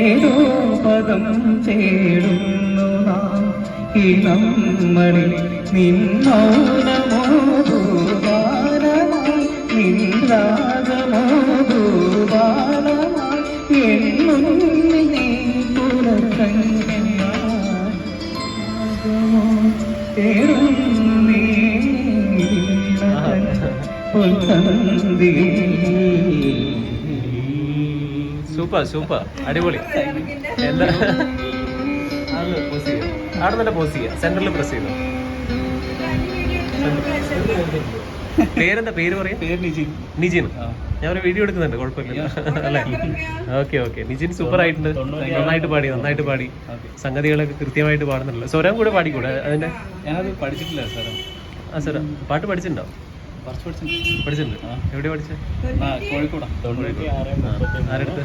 ഏതോ പദം തേടുന്നു നാം ഈ നമ്മളിൽ നിന്നൗനമോ ഭൂപാലമായി നിൻരാഗമോ ഭൂപാലമായി എന്നുള്ളിൽ നീ പുലർക്കന്യാഗമോ തേടുന്നേ സൂപ്പർ സൂപ്പർ അടിപൊളി. എന്താ അത് പോസ് ചെയ്യുക, അവിടെ തന്നെ പോസ് ചെയ്യുക, സെന്ററിൽ പ്രസ് ചെയ്തു. പേരെന്താ, പേര് പറയാം? നിജിൻ. ഞാൻ ഒരു വീഡിയോ എടുക്കുന്നുണ്ട്, കുഴപ്പമില്ല അല്ലേ? Okay okay. നിജിൻ സൂപ്പർ ആയിട്ടുണ്ട്, നന്നായിട്ട് പാടി സംഗതികളൊക്കെ കൃത്യമായിട്ട് പാടുന്നുണ്ടല്ലോ. സ്വരം കൂടെ പാടിക്കൂടെ അതിന്റെ? ഞാനത് പഠിച്ചിട്ടില്ല സാറേ. ആ സ്വരം പാട്ട് പഠിച്ചിട്ടുണ്ടോ? പഠിച്ചിട്ടുണ്ട്. എവിടെ പഠിച്ചത്? കോഴിക്കോട്. ആരെടുത്ത്?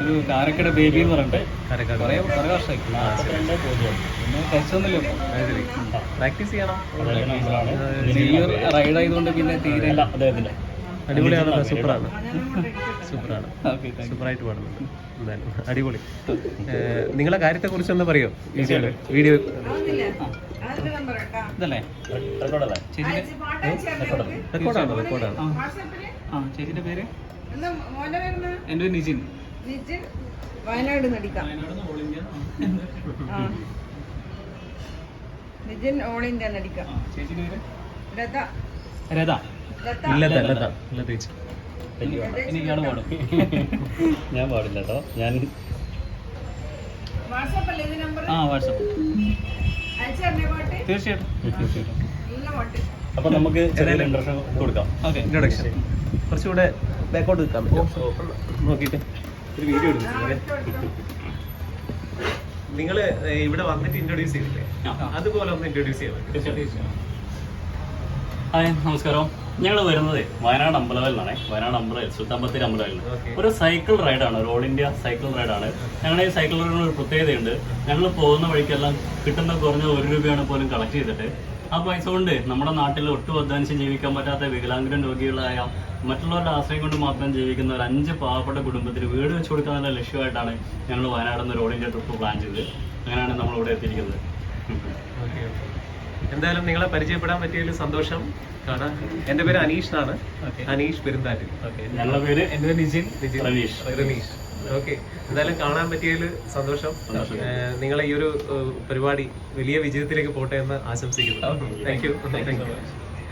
ഒരു കാരക്കട ബേബി എന്ന് പറഞ്ഞിട്ട് കാരക്കാട്. കുറേ വർഷമായി. പിന്നെ ടെസ്റ്റൊന്നുമില്ല. പ്രാക്ടീസ് ചെയ്യണം. റൈഡ് ആയതുകൊണ്ട് പിന്നെ തീരെ അടിപൊളിയാണല്ലോ. സൂപ്പറാണ് സൂപ്പറായിട്ട് പാടുന്നുണ്ട്. എന്തായാലും അടിപൊളി. നിങ്ങളെ കാര്യത്തെ കുറിച്ച് ഒന്ന് പറയോ? വീഡിയോ ഇതല്ലേ? റെക്കോർഡാണ്. ചേച്ചിന്റെ പേര്? എൻ്റെ പേര് നിജിൻ. വയനാട് നടിക്കാം. നിജിൻ ഓൾ ഇന്ത്യ നടിക്കാം. ചേച്ചിന്റെ പേര്? ലത. രഥ. എനിക്കാണ് പാടും. ഞാൻ പാടില്ല കേട്ടോ. ഞാൻ വാട്സാപ്പ് തീർച്ചയായിട്ടും. അപ്പൊ നമുക്ക് ഇൻട്രൊഡക്ഷൻ കൊടുക്കാം. ഓക്കെ, ഇൻട്രൊഡക്ഷൻ കുറച്ചുകൂടെ ബാക്കോട്ട് നിൽക്കാൻ പറ്റും നോക്കിയിട്ട് ഒരു വീഡിയോ എടുക്കുന്നത്. നിങ്ങൾ ഇവിടെ വന്നിട്ട് ഇൻട്രൊഡ്യൂസ് ചെയ്തില്ലേ, അതുപോലെ ഒന്ന് ഇൻട്രൊഡ്യൂസ് ചെയ്യാൻ പറ്റും? ഹായ്, നമസ്കാരം. ഞങ്ങൾ വരുന്നത് വയനാട് അമ്പലവയലിനാണ്. വയനാട് അമ്പലവയൽ, സുൽത്താൻ ബത്തേരി അമ്പലവയലിന് ഒരു സൈക്കിൾ റൈഡാണ്, ഒരു ഓൾ ഇന്ത്യ സൈക്കിൾ റൈഡാണ്. ഞങ്ങളുടെ ഈ സൈക്കിൾ റൈഡിന് ഒരു പ്രത്യേകതയുണ്ട്. ഞങ്ങൾ പോകുന്ന വഴിക്കെല്ലാം കിട്ടുന്ന കുറഞ്ഞ 1 രൂപയാണ് പോലും കളക്ട് ചെയ്തിട്ട് ആ പൈസ കൊണ്ട് നമ്മുടെ നാട്ടിൽ ഒട്ടും അധ്വാനിച്ച് ജീവിക്കാൻ പറ്റാത്ത വികലാംഗരും രോഗികളായ മറ്റുള്ളവരുടെ ആശ്രയം കൊണ്ട് മാത്രം ജീവിക്കുന്ന ഒരു 5 പാവപ്പെട്ട കുടുംബത്തിന് വീട് വെച്ച് കൊടുക്കാനുള്ള ലക്ഷ്യമായിട്ടാണ് ഞങ്ങൾ വയനാട് നിന്ന് ഒരു ഓൾ ഇന്ത്യ ട്രിപ്പ് പ്ലാൻ ചെയ്തത്. അങ്ങനെയാണ് നമ്മളിവിടെ എത്തിയിരിക്കുന്നത്. എന്തായാലും നിങ്ങളെ പരിചയപ്പെടാൻ പറ്റിയതിൽ സന്തോഷം. കാണാൻ. എൻ്റെ പേര് അനീഷ് എന്നാണ്. അനീഷ് പെരുന്താറ്റിൽ. ഞങ്ങളുടെ പേര്? എൻ്റെ പേര് നിജിൻ. റനീഷ്. ഓക്കെ. എന്തായാലും കാണാൻ പറ്റിയതിൽ സന്തോഷം. നിങ്ങളെ ഈ ഒരു പരിപാടി വലിയ വിജയത്തിലേക്ക് പോട്ടെ എന്ന് ആശംസിക്കുന്നു. Thank you.